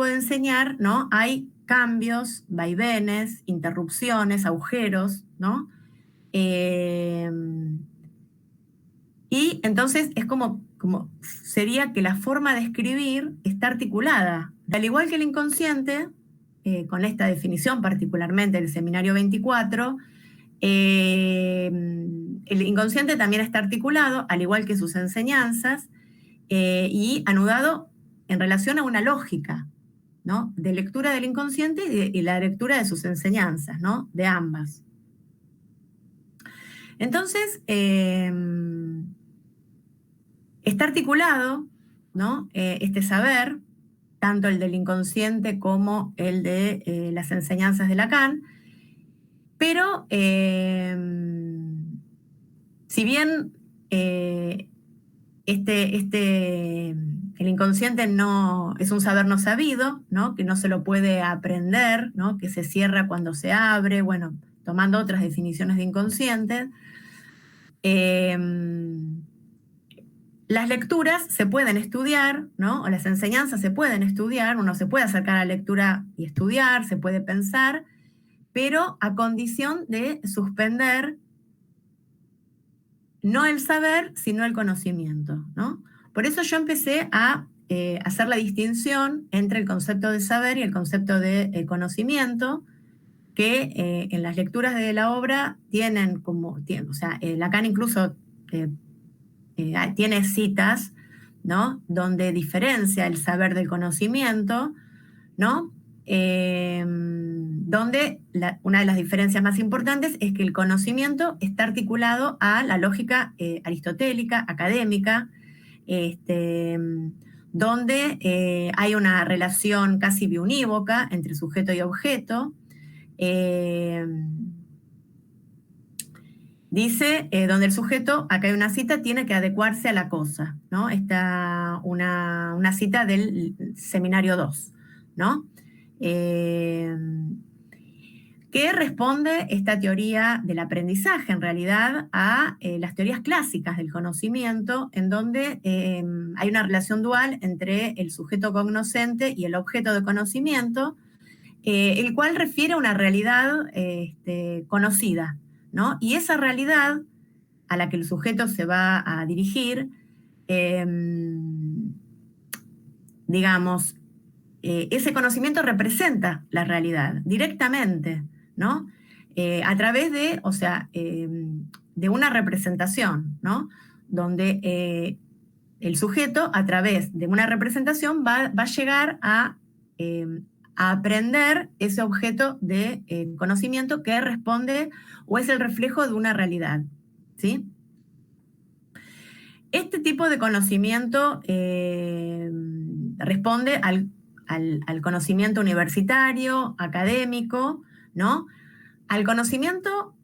de enseñar, ¿no? Hay cambios, vaivenes, interrupciones, agujeros, ¿no? Y entonces es como sería que la forma de escribir está articulada. Al igual que el inconsciente, con esta definición particularmente del Seminario 24, el inconsciente también está articulado, al igual que sus enseñanzas, y anudado en relación a una lógica, ¿no? De lectura del inconsciente y la lectura de sus enseñanzas, ¿no? De ambas. Entonces, está articulado, ¿no? Este saber, tanto el del inconsciente como el de las enseñanzas de Lacan, pero si bien el inconsciente no es un saber no sabido, ¿no? Que no se lo puede aprender, ¿no? Que se cierra cuando se abre, bueno, tomando otras definiciones de inconsciente. Las lecturas se pueden estudiar, ¿no? O las enseñanzas se pueden estudiar, uno se puede acercar a la lectura y estudiar, se puede pensar, pero a condición de suspender no el saber, sino el conocimiento, ¿no? Por eso yo empecé a hacer la distinción entre el concepto de saber y el concepto de conocimiento, que en las lecturas de la obra tienen como, o sea, Lacan incluso tiene citas, ¿no? Donde diferencia el saber del conocimiento, ¿no? Donde una de las diferencias más importantes es que el conocimiento está articulado a la lógica aristotélica, académica, donde hay una relación casi biunívoca entre sujeto y objeto. Dice, donde el sujeto, acá hay una cita, tiene que adecuarse a la cosa, ¿no? Está una cita del Seminario 2, ¿no? Que responde esta teoría del aprendizaje, en realidad, a las teorías clásicas del conocimiento, en donde hay una relación dual entre el sujeto cognoscente y el objeto de conocimiento, el cual refiere a una realidad conocida, ¿no? Y esa realidad a la que el sujeto se va a dirigir, digamos, ese conocimiento representa la realidad directamente, ¿no? A través de, o sea, de una representación, ¿no? Donde el sujeto, a través de una representación, va a llegar a aprender ese objeto de conocimiento que responde o es el reflejo de una realidad, ¿sí? Este tipo de conocimiento responde al conocimiento universitario, académico, ¿no? Al conocimiento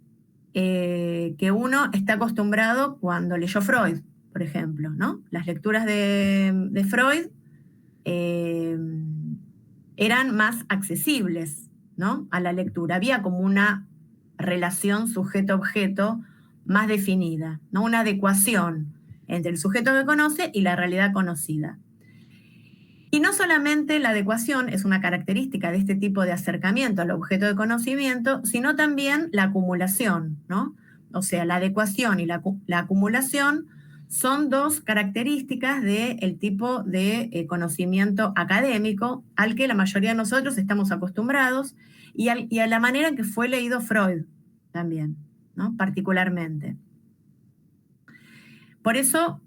que uno está acostumbrado cuando leyó Freud, por ejemplo, ¿no? Las lecturas de Freud eran más accesibles, ¿no? A la lectura. Había como una relación sujeto-objeto más definida, ¿no? Una adecuación entre el sujeto que conoce y la realidad conocida. Y no solamente la adecuación es una característica de este tipo de acercamiento al objeto de conocimiento, sino también la acumulación, ¿no? O sea, la adecuación y la acumulación son dos características del tipo de conocimiento académico al que la mayoría de nosotros estamos acostumbrados y a la manera en que fue leído Freud también, ¿no? Particularmente. Por eso,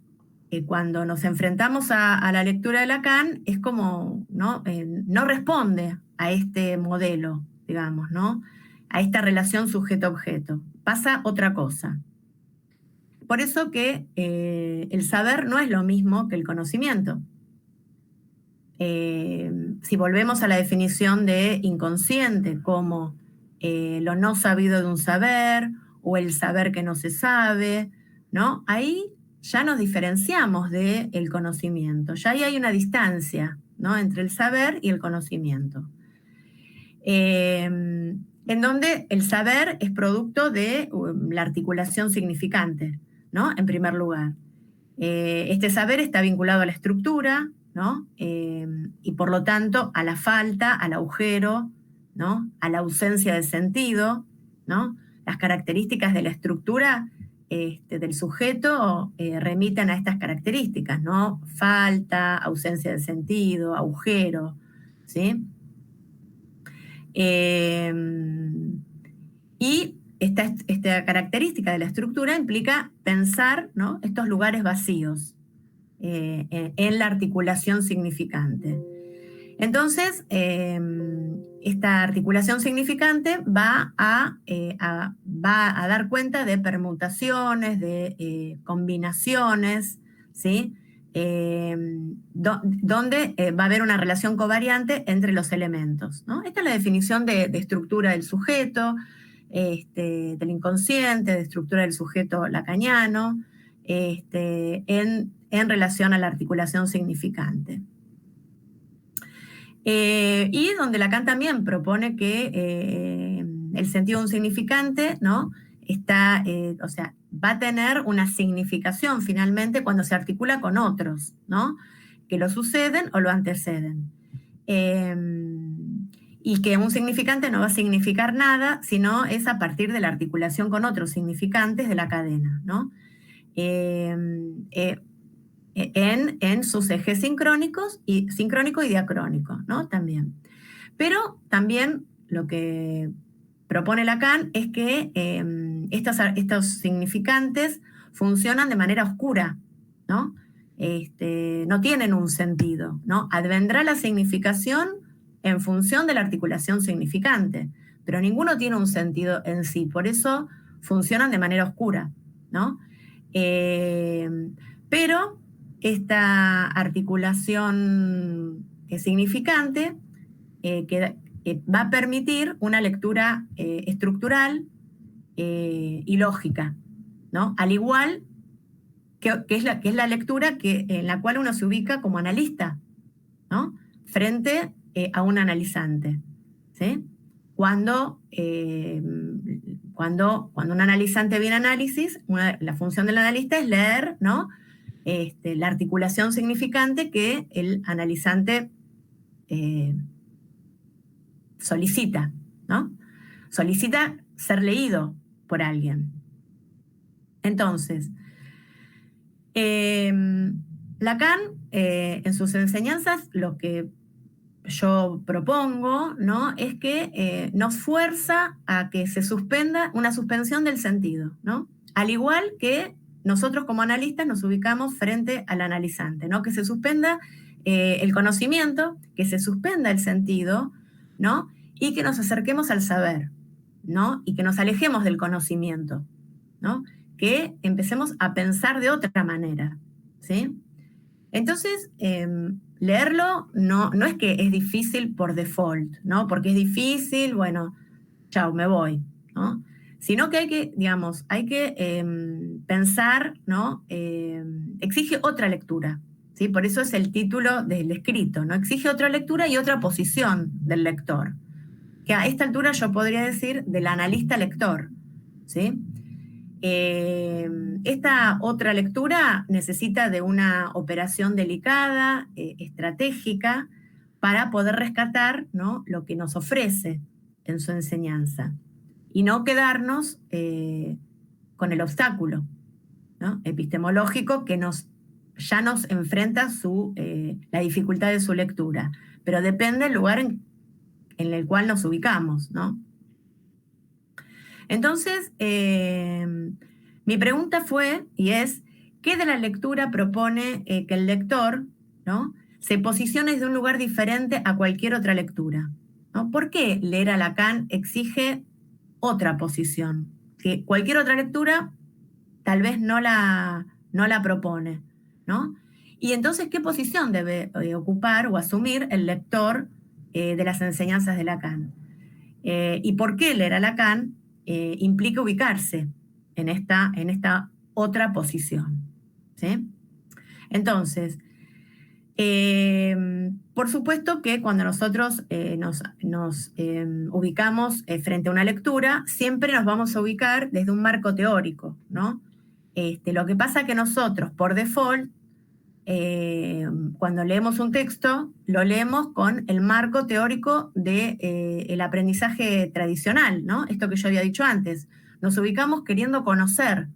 cuando nos enfrentamos a la lectura de Lacan, es como, ¿no? No responde a este modelo, digamos, ¿no? A esta relación sujeto-objeto. Pasa otra cosa. Por eso que el saber no es lo mismo que el conocimiento. Si volvemos a la definición de inconsciente como lo no sabido de un saber o el saber que no se sabe, ¿no? Ahí ya nos diferenciamos del conocimiento, ya ahí hay una distancia, ¿no? Entre el saber y el conocimiento. En donde el saber es producto de la articulación significante, ¿no? En primer lugar. Este saber está vinculado a la estructura, ¿no? Y por lo tanto a la falta, al agujero, ¿no? A la ausencia de sentido, ¿no? Las características de la estructura del sujeto remiten a estas características, ¿no? Falta, ausencia de sentido, agujero, ¿sí? Y esta característica de la estructura implica pensar, ¿no? Estos lugares vacíos en la articulación significante. Entonces, esta articulación significante va a dar cuenta de permutaciones, de combinaciones, ¿sí? Donde va a haber una relación covariante entre los elementos, ¿no? Esta es la definición de estructura del sujeto, del inconsciente, de estructura del sujeto lacaniano, en relación a la articulación significante. Y donde Lacan también propone que el sentido de un significante, ¿no? O sea, va a tener una significación finalmente cuando se articula con otros, ¿no? Que lo suceden o lo anteceden. Y que un significante no va a significar nada, sino es a partir de la articulación con otros significantes de la cadena, ¿no? En sus ejes sincrónico y diacrónico, ¿no? También. Pero también lo que propone Lacan es que estos significantes funcionan de manera oscura, ¿no? No tienen un sentido, ¿no? Advendrá la significación en función de la articulación significante, pero ninguno tiene un sentido en sí, por eso funcionan de manera oscura, ¿no? Pero esta articulación significante va a permitir una lectura estructural y lógica, ¿no? Al igual que es la lectura en la cual uno se ubica como analista, ¿no? Frente a un analizante, ¿sí? Cuando un analizante viene a análisis, la función del analista es leer, ¿no? La articulación significante que el analizante solicita, ¿no? Solicita ser leído por alguien. Entonces, Lacan, en sus enseñanzas, lo que yo propongo, ¿no? Es que nos fuerza a que se suspenda una suspensión del sentido, ¿no? Al igual que nosotros como analistas nos ubicamos frente al analizante, ¿no? Que se suspenda el conocimiento, que se suspenda el sentido, ¿no? Y que nos acerquemos al saber, ¿no? Y que nos alejemos del conocimiento, ¿no? Que empecemos a pensar de otra manera, ¿sí? Entonces, leerlo no es que es difícil por default, ¿no? Porque es difícil, bueno, chao, me voy, ¿no? Sino que hay que pensar, ¿no? Exige otra lectura, ¿sí? Por eso es el título del escrito, ¿no? Exige otra lectura y otra posición del lector, que a esta altura yo podría decir del analista lector, ¿sí? Esta otra lectura necesita de una operación delicada, estratégica, para poder rescatar, ¿no? Lo que nos ofrece en su enseñanza y no quedarnos con el obstáculo, ¿no? Epistemológico que ya nos enfrenta la dificultad de su lectura, pero depende del lugar en el cual nos ubicamos, ¿no? Entonces, mi pregunta fue, y es, ¿qué de la lectura propone que el lector, ¿no? Se posicione desde un lugar diferente a cualquier otra lectura, ¿no? ¿Por qué leer a Lacan exige otra posición? Que cualquier otra lectura tal vez no la propone, ¿no? Y entonces, ¿qué posición debe ocupar o asumir el lector de las enseñanzas de Lacan? ¿Y por qué leer a Lacan implica ubicarse en esta otra posición? ¿Sí? Entonces, por supuesto que cuando nosotros nos ubicamos frente a una lectura, siempre nos vamos a ubicar desde un marco teórico, ¿no? Lo que pasa es que nosotros, por default, cuando leemos un texto, lo leemos con el marco teórico del el aprendizaje tradicional, ¿no? Esto que yo había dicho antes. Nos ubicamos queriendo conocer,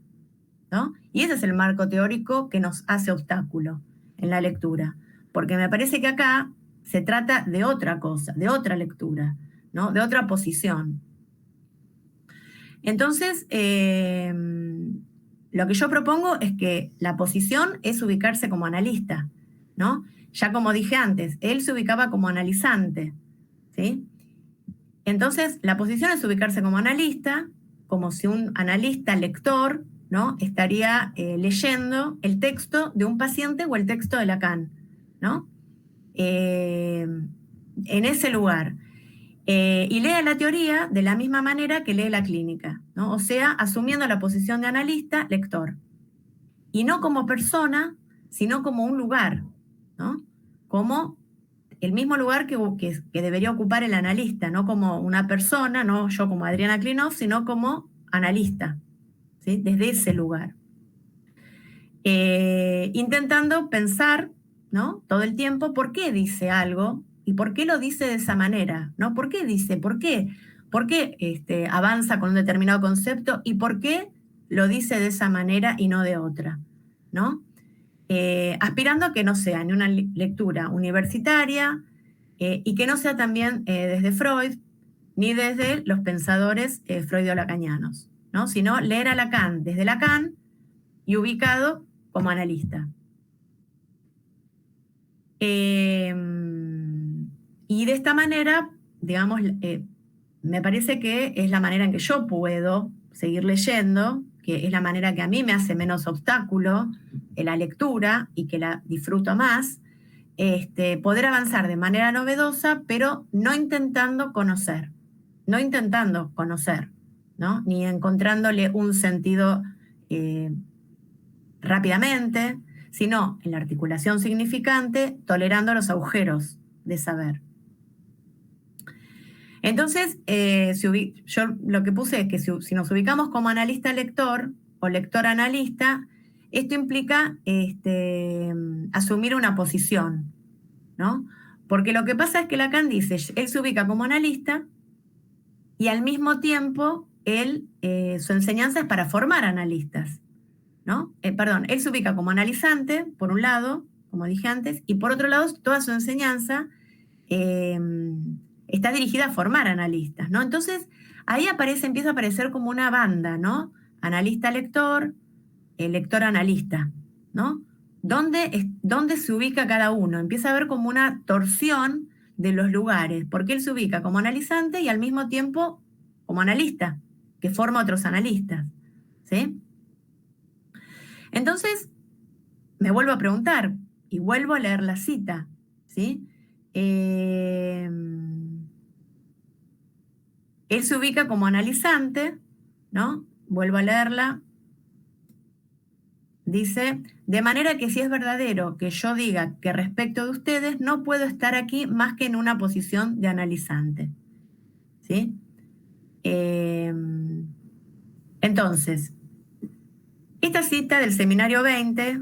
¿no? Y ese es el marco teórico que nos hace obstáculo en la lectura. Porque me parece que acá se trata de otra cosa, de otra lectura, ¿no? De otra posición. Entonces, lo que yo propongo es que la posición es ubicarse como analista, ¿no? Ya como dije antes, él se ubicaba como analizante, ¿sí? Entonces, la posición es ubicarse como analista, como si un analista lector, ¿no? Estaría leyendo el texto de un paciente o el texto de Lacan, ¿no? En ese lugar. Y lee la teoría de la misma manera que lee la clínica, ¿no? O sea, asumiendo la posición de analista, lector. Y no como persona, sino como un lugar, ¿no? Como el mismo lugar que debería ocupar el analista, no como una persona, no yo como Adriana Klinov, sino como analista, ¿sí? Desde ese lugar. Intentando pensar, ¿no? Todo el tiempo por qué dice algo y por qué lo dice de esa manera, ¿no? ¿Por qué dice? ¿Por qué? ¿Por qué avanza con un determinado concepto y por qué lo dice de esa manera y no de otra, ¿no? Aspirando a que no sea ni una lectura universitaria y que no sea también desde Freud ni desde los pensadores freudo-lacanianos, ¿no? Sino leer a Lacan desde Lacan y ubicado como analista. Y de esta manera, digamos, me parece que es la manera en que yo puedo seguir leyendo, que es la manera que a mí me hace menos obstáculo en la lectura y que la disfruto más, poder avanzar de manera novedosa, pero no intentando conocer, ¿no? Ni encontrándole un sentido rápidamente, sino en la articulación significante, tolerando los agujeros de saber. Entonces, yo lo que puse es que si nos ubicamos como analista-lector o lector-analista, esto implica asumir una posición, ¿no? Porque lo que pasa es que Lacan dice, él se ubica como analista y al mismo tiempo su enseñanza es para formar analistas, ¿no? Perdón, él se ubica como analizante, por un lado, como dije antes, y por otro lado, toda su enseñanza está dirigida a formar analistas, ¿no? Entonces, ahí empieza a aparecer como una banda, ¿no? Analista-lector, lector-analista, ¿no? ¿Dónde se ubica cada uno? Empieza a haber como una torsión de los lugares, porque él se ubica como analizante y al mismo tiempo como analista, que forma otros analistas, ¿sí? Entonces, me vuelvo a preguntar y vuelvo a leer la cita, ¿sí? Él se ubica como analizante, ¿no? Vuelvo a leerla. Dice, de manera que si es verdadero que yo diga que respecto de ustedes, no puedo estar aquí más que en una posición de analizante, ¿sí? Entonces, esta cita del seminario 20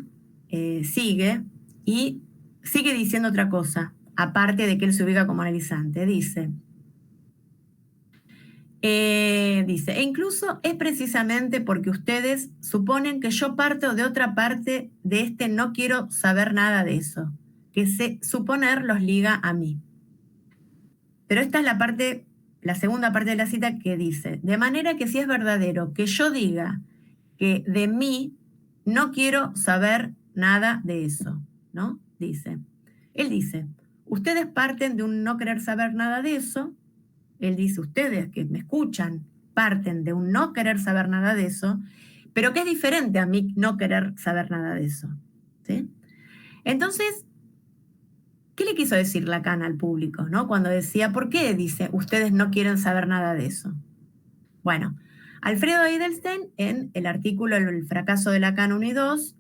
sigue y sigue diciendo otra cosa, aparte de que él se ubica como analizante. Dice, e incluso es precisamente porque ustedes suponen que yo parto de otra parte de no quiero saber nada de eso, que suponer los liga a mí. Pero esta es la segunda parte de la cita que dice, de manera que si es verdadero que yo diga que de mí no quiero saber nada de eso, ¿no? Él dice, ustedes parten de un no querer saber nada de eso. Él dice, ustedes que me escuchan parten de un no querer saber nada de eso, pero que es diferente a mí no querer saber nada de eso, ¿sí? Entonces, ¿qué le quiso decir Lacan al público, ¿no? Cuando decía, ¿por qué dice, ustedes no quieren saber nada de eso? Bueno, Alfredo Edelstein, en el artículo El fracaso de Lacan 1 y 2,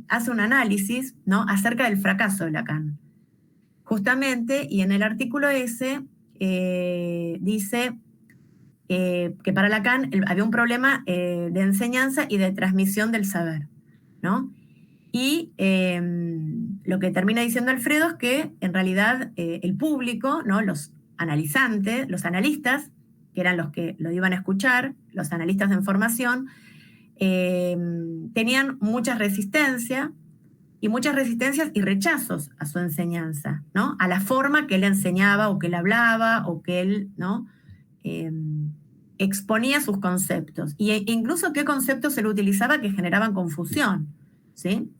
hace un análisis, ¿no? Acerca del fracaso de Lacan. Justamente, y en el artículo ese dice que para Lacan había un problema de enseñanza y de transmisión del saber, ¿no? Y lo que termina diciendo Alfredo es que en realidad el público, ¿no? Los analizantes, los analistas, que eran los que lo iban a escuchar, los analistas de información, tenían mucha resistencia y rechazos a su enseñanza, ¿no? A la forma que él enseñaba o que él hablaba o que él, ¿no? Exponía sus conceptos. E incluso qué conceptos él utilizaba que generaban confusión, ¿sí?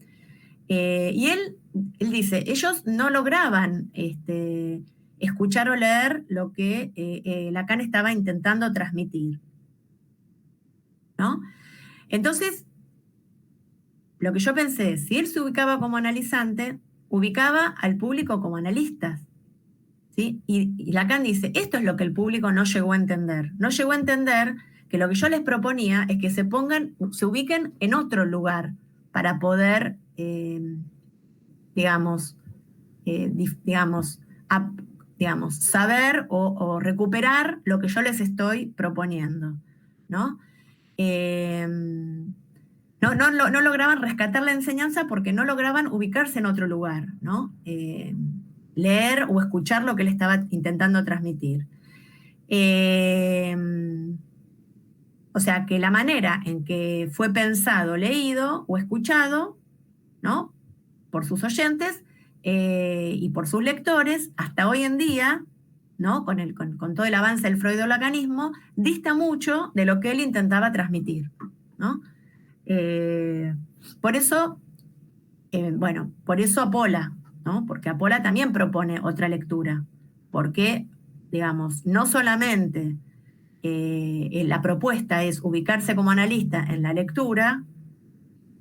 Y él dice, ellos no lograban escuchar o leer lo que Lacan estaba intentando transmitir, ¿no? Entonces, lo que yo pensé es, si él se ubicaba como analizante, ubicaba al público como analistas, ¿sí? Y Lacan dice, esto es lo que el público no llegó a entender. No llegó a entender que lo que yo les proponía es que se ubiquen en otro lugar para poder, digamos, saber o recuperar lo que yo les estoy proponiendo, ¿no? No lograban rescatar la enseñanza porque no lograban ubicarse en otro lugar, ¿no? Leer o escuchar lo que él estaba intentando transmitir. O sea, que la manera en que fue pensado, leído o escuchado, ¿no? Por sus oyentes y por sus lectores, hasta hoy en día, ¿no? Con todo el avance del freudo-lacanismo, dista mucho de lo que él intentaba transmitir, ¿no? Por eso, por eso Apola, ¿no? Porque Apola también propone otra lectura, porque, digamos, no solamente la propuesta es ubicarse como analista en la lectura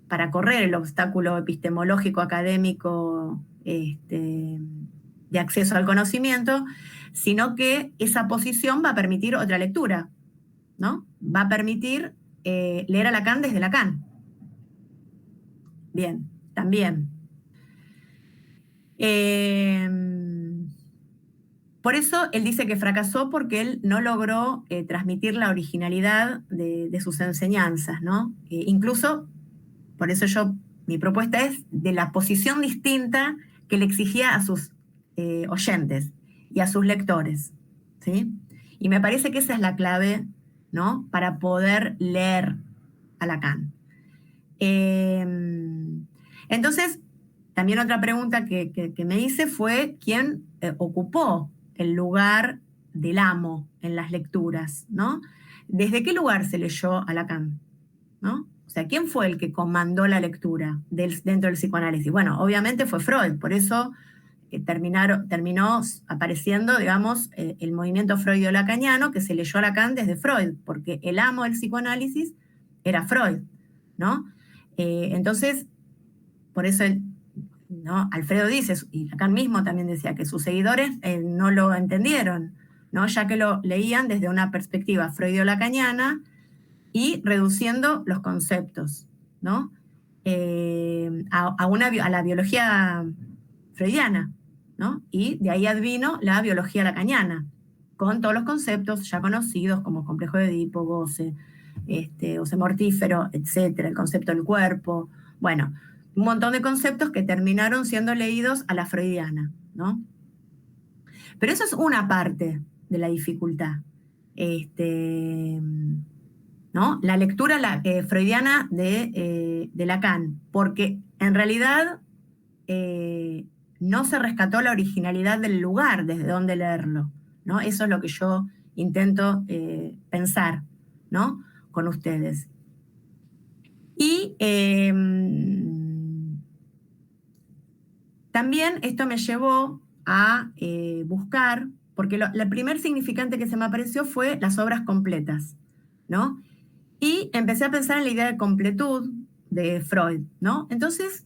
para correr el obstáculo epistemológico académico de acceso al conocimiento, sino que esa posición va a permitir otra lectura, ¿no? Va a permitir leer a Lacan desde Lacan. Bien, también. Por eso él dice que fracasó porque él no logró transmitir la originalidad de sus enseñanzas, ¿no? Incluso, por eso mi propuesta es de la posición distinta que le exigía a sus oyentes y a sus lectores, ¿sí? Y me parece que esa es la clave, ¿no? Para poder leer a Lacan. Entonces, también otra pregunta que me hice fue quién ocupó el lugar del amo en las lecturas, ¿no? ¿Desde qué lugar se leyó a Lacan? ¿No? O sea, ¿quién fue el que comandó la lectura dentro del psicoanálisis? Bueno, obviamente fue Freud, por eso terminó apareciendo, digamos, el movimiento freudo-lacaniano que se leyó a Lacan desde Freud, porque el amo del psicoanálisis era Freud, ¿no? Entonces, por eso ¿no? Alfredo dice, y Lacan mismo también decía, que sus seguidores no lo entendieron, ¿no? Ya que lo leían desde una perspectiva freudo-lacaniana y reduciendo los conceptos, ¿no? A la biología freudiana, ¿no? Y de ahí advino la biología lacaniana, con todos los conceptos ya conocidos como complejo de Edipo, goce, goce mortífero, etcétera, el concepto del cuerpo, bueno, un montón de conceptos que terminaron siendo leídos a la freudiana, ¿no? Pero eso es una parte de la dificultad. ¿No? La lectura freudiana de Lacan, porque en realidad no se rescató la originalidad del lugar desde donde leerlo, ¿no? Eso es lo que yo intento pensar, ¿no? Con ustedes. Y también esto me llevó a buscar, porque el primer significante que se me apareció fue las obras completas, ¿no? Y empecé a pensar en la idea de completud de Freud, ¿no? Entonces,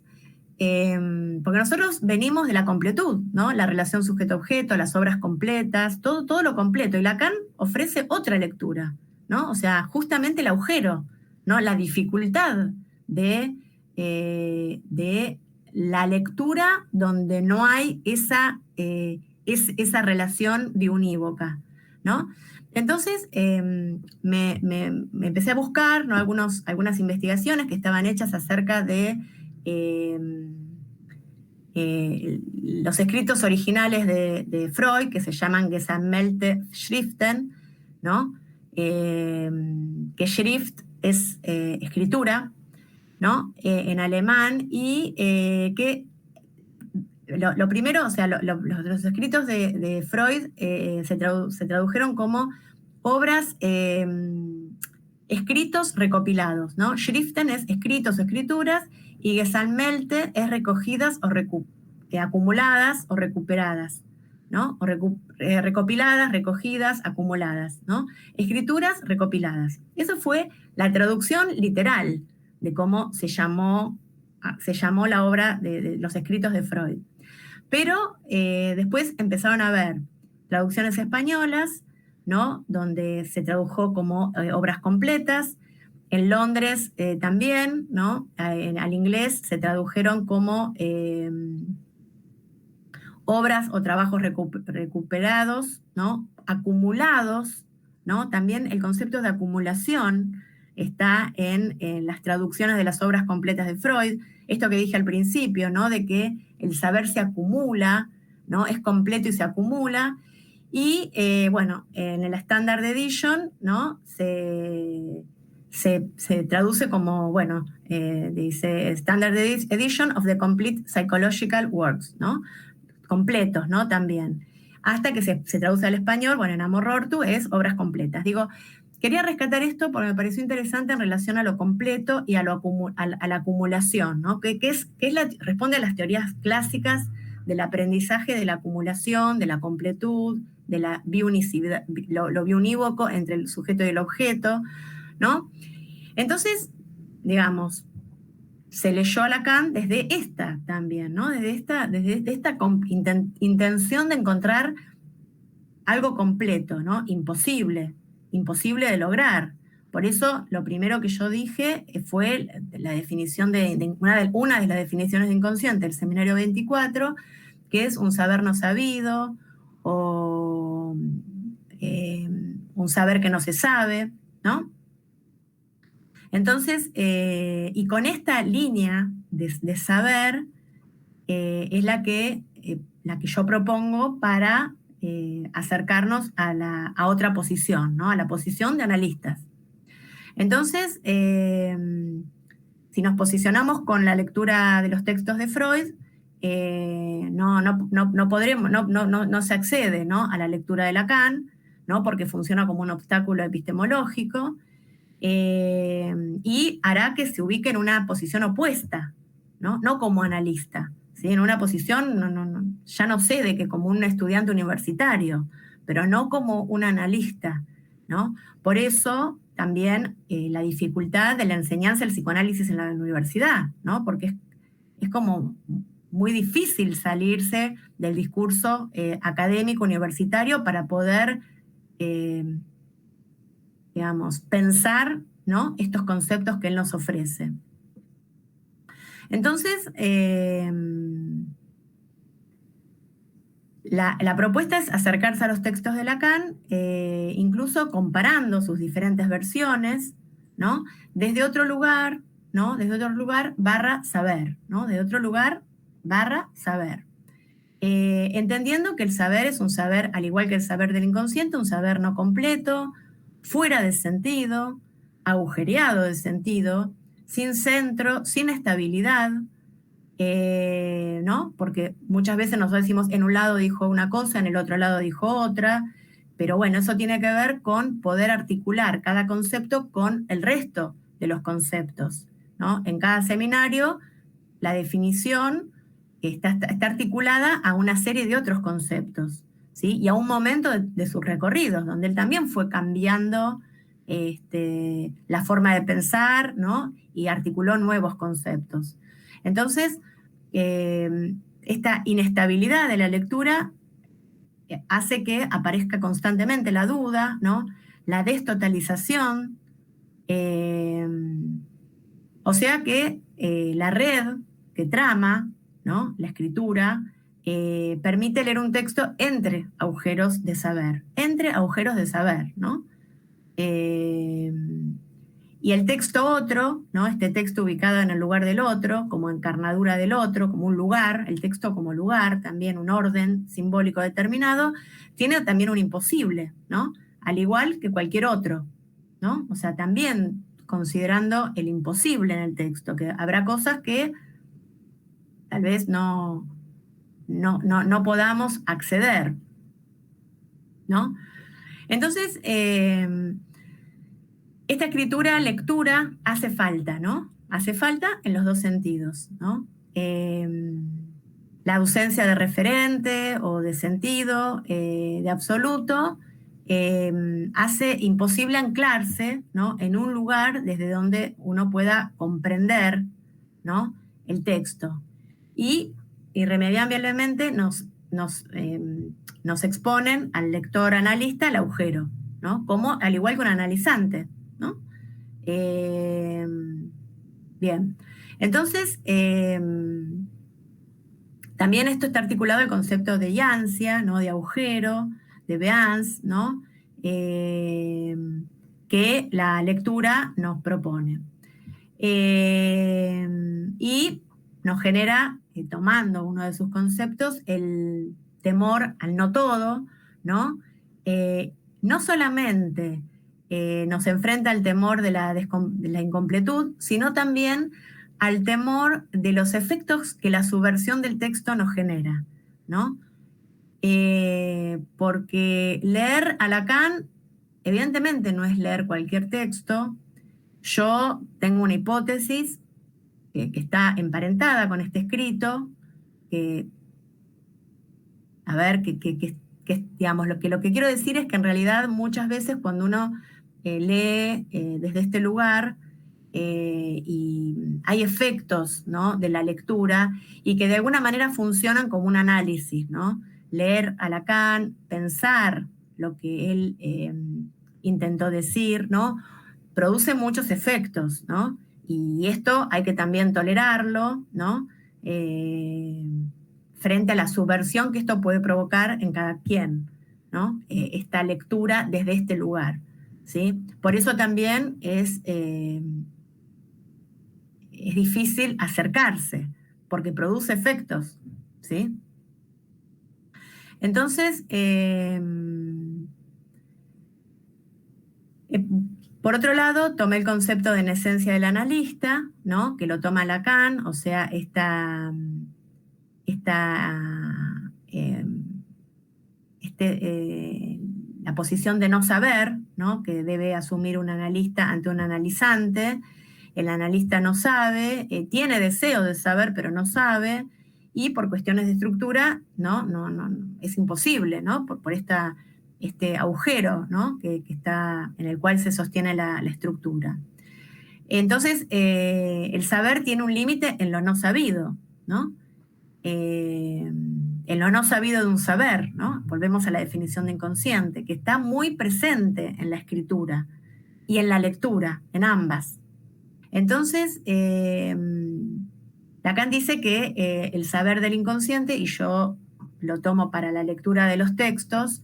porque nosotros venimos de la completud, ¿no? La relación sujeto-objeto, las obras completas, todo lo completo. Y Lacan ofrece otra lectura, ¿no? O sea, justamente el agujero, ¿no? La dificultad de la lectura donde no hay esa relación biunívoca, ¿no? Entonces, me empecé a buscar, ¿no? Algunas investigaciones que estaban hechas acerca de los escritos originales de Freud, que se llaman Gesammelte Schriften, ¿no? Que Schrift es escritura, ¿no? En alemán, y que lo primero, o sea, los escritos de Freud se tradujeron como obras, escritos recopilados, ¿no? Schriften es escritos o escrituras, y Gesammelte es recogidas o acumuladas o recuperadas, ¿no? Recopiladas, recogidas, acumuladas, ¿no? Escrituras recopiladas. Eso fue la traducción literal de cómo se llamó la obra de los escritos de Freud. Pero después empezaron a haber traducciones españolas, ¿no? Donde se tradujo como obras completas. En Londres también, ¿no? Al inglés se tradujeron como obras o trabajos recuperados, ¿no? Acumulados, ¿no? También el concepto de acumulación está en las traducciones de las obras completas de Freud. Esto que dije al principio, ¿no? De que el saber se acumula, ¿no? Es completo y se acumula. Y bueno, en el Standard Edition, ¿no? Se traduce como, bueno, dice Standard Edition of the Complete Psychological Works, ¿no? Completos, ¿no? También. Hasta que se traduce al español, bueno, en Amor Rortu es obras completas. Digo, quería rescatar esto porque me pareció interesante en relación a lo completo y a la acumulación, ¿no? Responde a las teorías clásicas del aprendizaje, de la acumulación, de la completud, de la biunicidad, lo biunívoco entre el sujeto y el objeto, ¿no? Entonces, digamos, se leyó a Lacan desde esta también, ¿no? Desde esta intención de encontrar algo completo, ¿no? Imposible de lograr. Por eso, lo primero que yo dije fue la definición una de las definiciones de inconsciente del Seminario 24, que es un saber no sabido, o un saber que no se sabe, ¿no? Entonces, y con esta línea de saber, es la que yo propongo para acercarnos a otra posición, ¿no? A la posición de analistas. Entonces, si nos posicionamos con la lectura de los textos de Freud, no se accede, ¿no? A la lectura de Lacan, ¿no? Porque funciona como un obstáculo epistemológico, y hará que se ubique en una posición opuesta, ¿no? No como analista, ¿sí? En una posición, ya no sé, de que como un estudiante universitario, pero no como un analista, ¿no? Por eso también la dificultad de la enseñanza del psicoanálisis en la universidad, ¿no? Porque es como muy difícil salirse del discurso académico universitario para poder, digamos, pensar, ¿no? Estos conceptos que él nos ofrece. Entonces, la propuesta es acercarse a los textos de Lacan, incluso comparando sus diferentes versiones, ¿no? Desde otro lugar, ¿no? Desde otro lugar / saber, ¿no? De otro lugar / saber. Entendiendo que el saber es un saber, al igual que el saber del inconsciente, un saber no completo, fuera de sentido, agujereado de sentido, sin centro, sin estabilidad, ¿no? Porque muchas veces nosotros decimos, en un lado dijo una cosa, en el otro lado dijo otra, pero bueno, eso tiene que ver con poder articular cada concepto con el resto de los conceptos, ¿no? En cada seminario, la definición está articulada a una serie de otros conceptos, ¿sí? Y a un momento de sus recorridos, donde él también fue cambiando la forma de pensar, ¿no? Y articuló nuevos conceptos. Entonces, esta inestabilidad de la lectura hace que aparezca constantemente la duda, ¿no? La destotalización, o sea que la red que trama, ¿no? La escritura, permite leer un texto entre agujeros de saber, ¿no? y el texto otro, ¿no? Este texto ubicado en el lugar del otro, como encarnadura del otro, como un lugar, el texto como lugar, también un orden simbólico determinado, tiene también un imposible, ¿no? Al igual que cualquier otro, ¿no? O sea, también considerando el imposible en el texto, que habrá cosas que tal vez no podamos acceder, ¿no? Entonces, esta escritura, lectura, hace falta, ¿no? Hace falta en los dos sentidos, ¿no? La ausencia de referente o de sentido, de absoluto, hace imposible anclarse, ¿no? En un lugar desde donde uno pueda comprender, ¿no? El texto. Y irremediablemente nos exponen al lector analista al agujero, ¿no? Como, al igual que un analizante, ¿no? Bien, entonces, también esto está articulado al concepto de Yancia, ¿no? De agujero, de Beans, ¿no? Que la lectura nos propone. Y nos genera, tomando uno de sus conceptos, el temor al no todo, ¿no? No solamente nos enfrenta al temor de la incompletud, sino también al temor de los efectos que la subversión del texto nos genera, ¿no? Porque leer a Lacan, evidentemente no es leer cualquier texto. Yo tengo una hipótesis que está emparentada con este escrito, que, a ver, digamos, lo que quiero decir es que en realidad muchas veces cuando uno lee desde este lugar, y hay efectos, ¿no? De la lectura y que de alguna manera funcionan como un análisis, ¿no? Leer a Lacan, pensar lo que él intentó decir, ¿no? Produce muchos efectos, ¿no? Y esto hay que también tolerarlo, ¿no? Frente a la subversión que esto puede provocar en cada quien, ¿no? Esta lectura desde este lugar, ¿sí? Por eso también es difícil acercarse, porque produce efectos, ¿sí? Entonces, por otro lado, tomé el concepto de esencia del analista, ¿no? Que lo toma Lacan, o sea, eh, la posición de no saber, ¿no? Que debe asumir un analista ante un analizante. El analista no sabe, tiene deseo de saber, pero no sabe, y por cuestiones de estructura, no es imposible, ¿no? Por este agujero, ¿no? Que está, en el cual se sostiene la estructura. Entonces, el saber tiene un límite en lo no sabido, ¿no? En lo no sabido de un saber, ¿no? Volvemos a la definición de inconsciente, que está muy presente en la escritura y en la lectura, en ambas. Entonces, Lacan dice que el saber del inconsciente, y yo lo tomo para la lectura de los textos,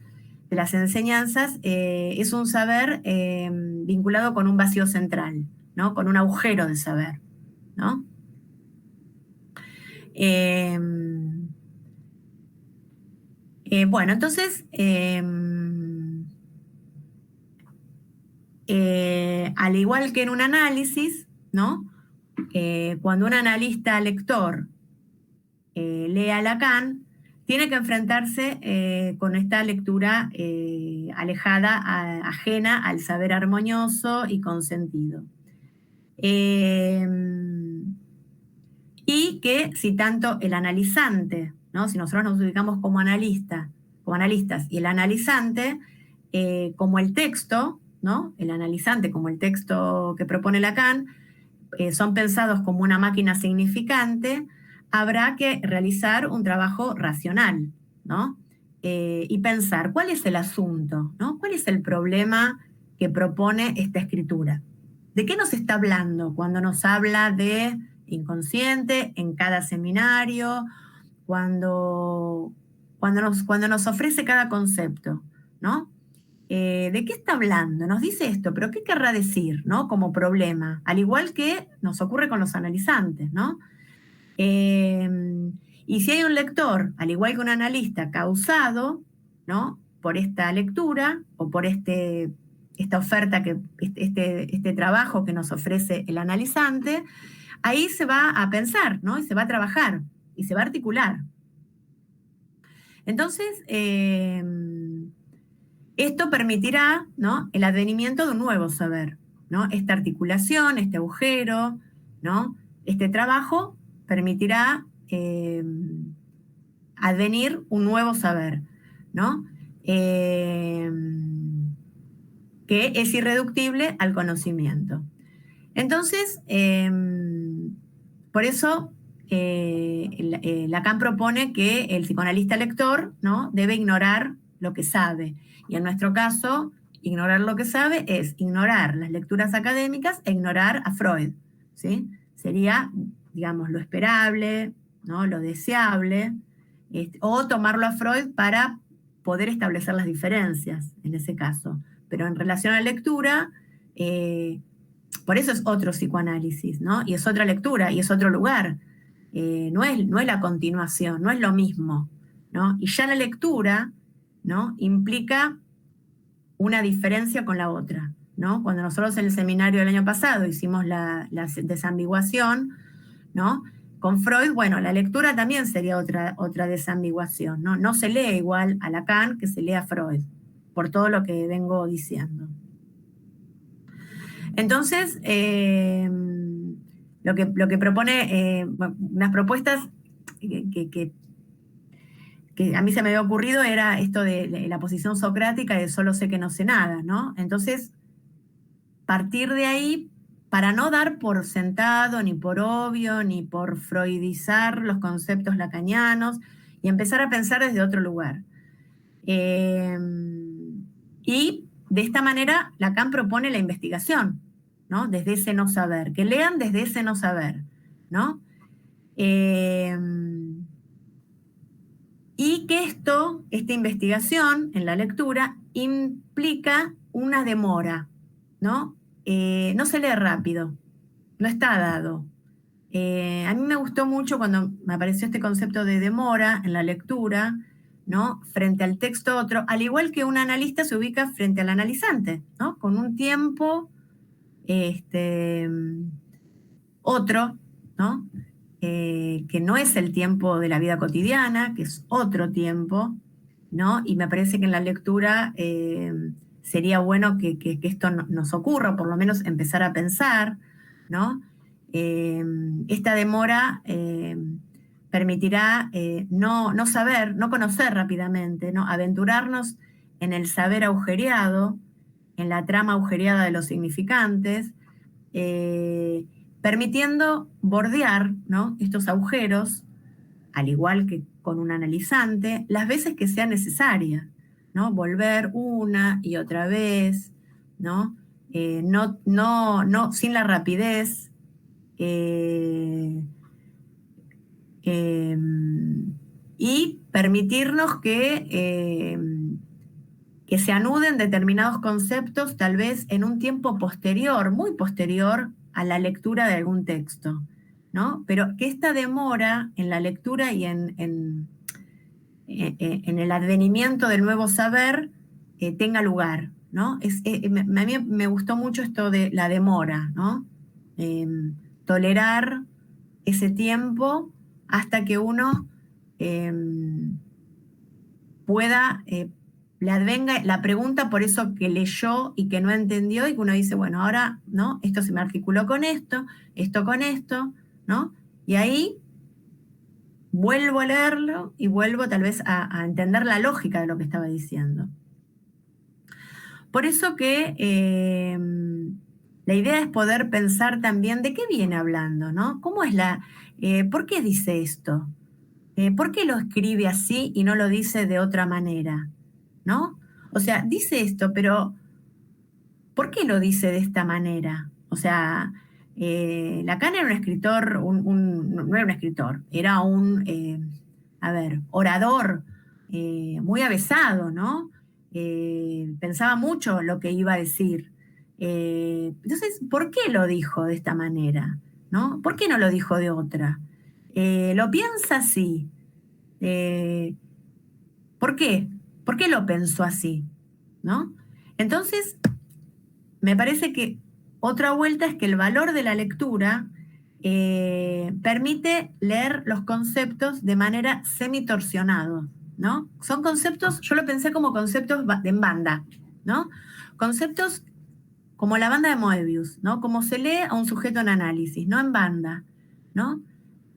de las enseñanzas, es un saber vinculado con un vacío central, ¿no? Con un agujero de saber, ¿no? Bueno, entonces, al igual que en un análisis, ¿no? Cuando un analista lector lee a Lacan, tiene que enfrentarse con esta lectura alejada, ajena al saber armonioso y consentido. Y que si tanto el analizante, ¿no? Si nosotros nos ubicamos como analistas, y el analizante como el texto, ¿no? El analizante como el texto que propone Lacan, son pensados como una máquina significante, habrá que realizar un trabajo racional, ¿no? Y pensar, ¿cuál es el asunto? ¿No? ¿Cuál es el problema que propone esta escritura? ¿De qué nos está hablando cuando nos habla de inconsciente en cada seminario, cuando nos ofrece cada concepto, ¿no? ¿de qué está hablando? Nos dice esto, pero ¿qué querrá decir, ¿no? Como problema, al igual que nos ocurre con los analizantes, ¿no? Y si hay un lector, al igual que un analista, causado, ¿no? Por esta lectura o por esta oferta, este trabajo que nos ofrece el analizante, ahí se va a pensar, ¿no? Y se va a trabajar y se va a articular. Entonces, esto permitirá, ¿no? El advenimiento de un nuevo saber, ¿no? Esta articulación, este agujero, ¿no? Este trabajo permitirá advenir un nuevo saber, ¿no? Eh, que es irreductible al conocimiento. Entonces, por eso Lacan propone que el psicoanalista lector, ¿no? Debe ignorar lo que sabe. Y en nuestro caso, ignorar lo que sabe es ignorar las lecturas académicas e ignorar a Freud, ¿sí? Sería, digamos, lo esperable, ¿no? Lo deseable, o tomarlo a Freud para poder establecer las diferencias en ese caso. Pero en relación a la lectura, por eso es otro psicoanálisis, ¿no? Y es otra lectura, y es otro lugar. No es la continuación, no es lo mismo, ¿no? Y ya la lectura, ¿no? Implica una diferencia con la otra, ¿no? Cuando nosotros en el seminario del año pasado hicimos la desambiguación, ¿no? Con Freud, bueno, la lectura también sería otra desambiguación, ¿no? No se lee igual a Lacan que se lee a Freud, por todo lo que vengo diciendo. Entonces, lo que propone, unas propuestas que a mí se me había ocurrido era esto de la posición socrática de solo sé que no sé nada, ¿no? Entonces, partir de ahí para no dar por sentado, ni por obvio, ni por freudizar los conceptos lacanianos y empezar a pensar desde otro lugar. Y de esta manera Lacan propone la investigación, ¿no? Desde ese no saber, que lean desde ese no saber, ¿no? Y que esta investigación en la lectura implica una demora, ¿no? No se lee rápido, no está dado. A mí me gustó mucho cuando me apareció este concepto de demora en la lectura, ¿no? Frente al texto otro, al igual que un analista se ubica frente al analizante, ¿no? Con un tiempo otro, ¿no? Que no es el tiempo de la vida cotidiana, que es otro tiempo, ¿no? Y me parece que en la lectura sería bueno que esto nos ocurra, por lo menos empezar a pensar, ¿no? Esta demora permitirá no saber, no conocer rápidamente, ¿no? Aventurarnos en el saber agujereado, en la trama agujereada de los significantes, permitiendo bordear, ¿no? Estos agujeros, al igual que con un analizante, las veces que sea necesaria, ¿no? Volver una y otra vez, ¿no? No sin la rapidez. Eh, y permitirnos que se anuden determinados conceptos tal vez en un tiempo posterior, muy posterior a la lectura de algún texto, ¿no? Pero que esta demora en la lectura y en el advenimiento del nuevo saber tenga lugar, ¿no? A mí me gustó mucho esto de la demora, ¿no? Tolerar ese tiempo hasta que uno pueda, le advenga la pregunta por eso que leyó y que no entendió y que uno dice, bueno, ahora, ¿no? Esto se me articuló con esto con esto, ¿no? Y ahí vuelvo a leerlo y vuelvo tal vez a entender la lógica de lo que estaba diciendo. Por eso que la idea es poder pensar también de qué viene hablando, ¿no? ¿Cómo es ¿por qué dice esto? ¿Por qué lo escribe así y no lo dice de otra manera? ¿No? O sea, dice esto, pero ¿por qué lo dice de esta manera? O sea, Lacan era un escritor, no era un escritor, era orador muy avesado, ¿no? pensaba mucho lo que iba a decir. Entonces, ¿por qué lo dijo de esta manera? ¿No? ¿Por qué no lo dijo de otra? ¿Lo piensa así? ¿Por qué? ¿Por qué lo pensó así? ¿No? Entonces, me parece que otra vuelta es que el valor de la lectura permite leer los conceptos de manera semi-torsionada, ¿no? Son conceptos, yo lo pensé como conceptos en banda, ¿no? Conceptos como la banda de Moebius, ¿no? Como se lee a un sujeto en análisis, no en banda, ¿no?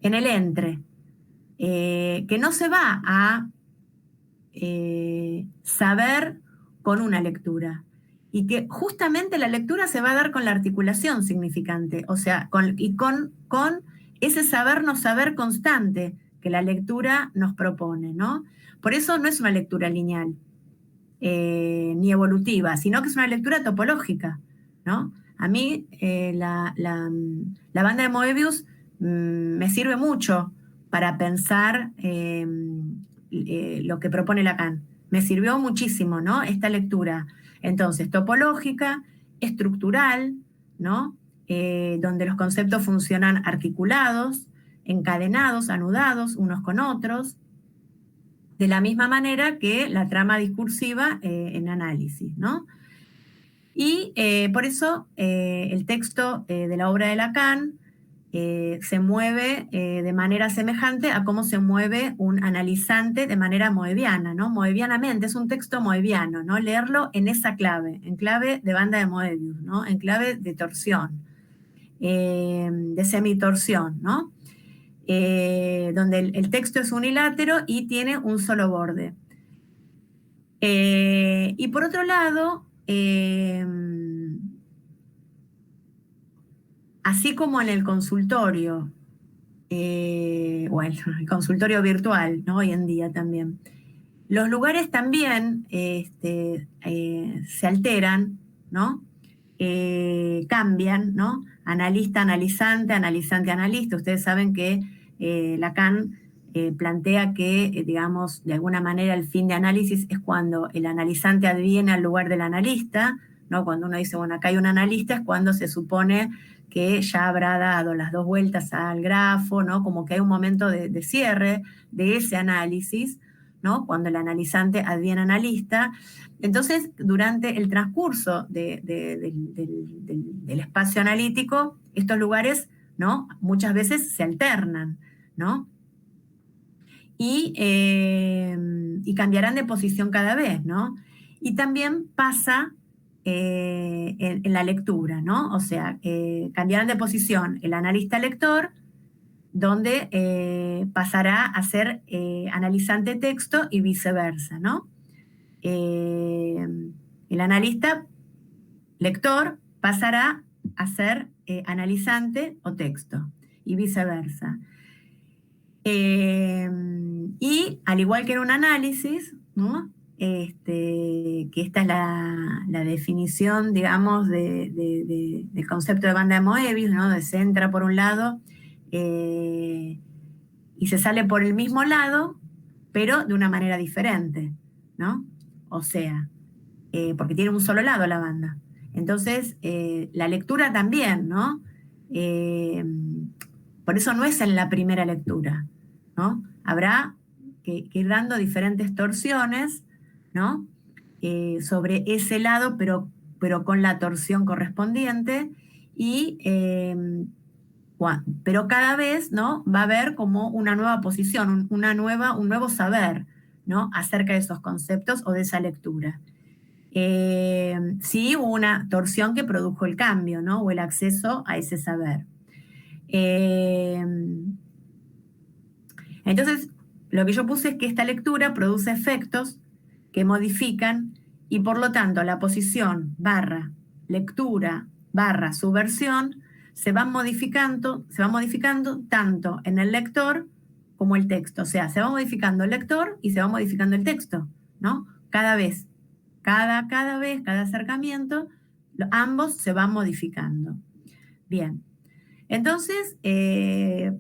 En el entre, que no se va a saber con una lectura. Y que justamente la lectura se va a dar con la articulación significante, o sea, con ese saber no saber constante que la lectura nos propone, ¿no? Por eso no es una lectura lineal, ni evolutiva, sino que es una lectura topológica, ¿no? A mí la banda de Moebius me sirve mucho para pensar lo que propone Lacan. Me sirvió muchísimo, ¿no? Esta lectura. Entonces, topológica, estructural, ¿no? Donde los conceptos funcionan articulados, encadenados, anudados unos con otros, de la misma manera que la trama discursiva en análisis, ¿no? Y por eso el texto de la obra de Lacan se mueve de manera semejante a cómo se mueve un analizante de manera moebiana, ¿no? Moebianamente, es un texto moebiano, ¿no? Leerlo en esa clave, en clave de banda de Moebius, ¿no? En clave de torsión, de semitorsión, ¿no? Donde el texto es unilátero y tiene un solo borde. Y por otro lado, así como en el consultorio, bueno, el consultorio virtual, ¿no? Hoy en día también, los lugares también se alteran, ¿no? Cambian, ¿no? Analista, analizante, analizante, analista. Ustedes saben que Lacan plantea que, digamos, de alguna manera el fin de análisis es cuando el analizante adviene al lugar del analista, ¿no? Cuando uno dice, bueno, acá hay un analista, es cuando se supone que ya habrá dado las dos vueltas al grafo, ¿no? Como que hay un momento de cierre de ese análisis, ¿no? Cuando el analizante adviene analista. Entonces, durante el transcurso del espacio analítico, estos lugares, ¿no? Muchas veces se alternan, ¿no? Y cambiarán de posición cada vez, ¿no? Y también pasa en la lectura, ¿no? O sea, cambiarán de posición el analista lector, donde pasará a ser analizante texto y viceversa, ¿no? El analista lector pasará a ser analizante o texto y viceversa. Y al igual que en un análisis, ¿no? Que esta es la definición, digamos, del concepto de banda de Moebius, ¿no? Se entra por un lado y se sale por el mismo lado, pero de una manera diferente, ¿no? O sea, porque tiene un solo lado la banda. Entonces, la lectura también, ¿no? Por eso no es en la primera lectura, ¿no? Habrá que ir dando diferentes torsiones, ¿no? Sobre ese lado, pero con la torsión correspondiente, y, pero cada vez, ¿no? Va a haber como una nueva posición, un nuevo saber, ¿no? Acerca de esos conceptos o de esa lectura. Sí hubo una torsión que produjo el cambio, ¿no? O el acceso a ese saber. Entonces, lo que yo puse es que esta lectura produce efectos que modifican y por lo tanto la posición barra lectura barra subversión se va modificando tanto en el lector como el texto. O sea, se va modificando el lector y se va modificando el texto, ¿no? Cada vez. Cada vez, cada acercamiento, ambos se van modificando. Bien. Entonces,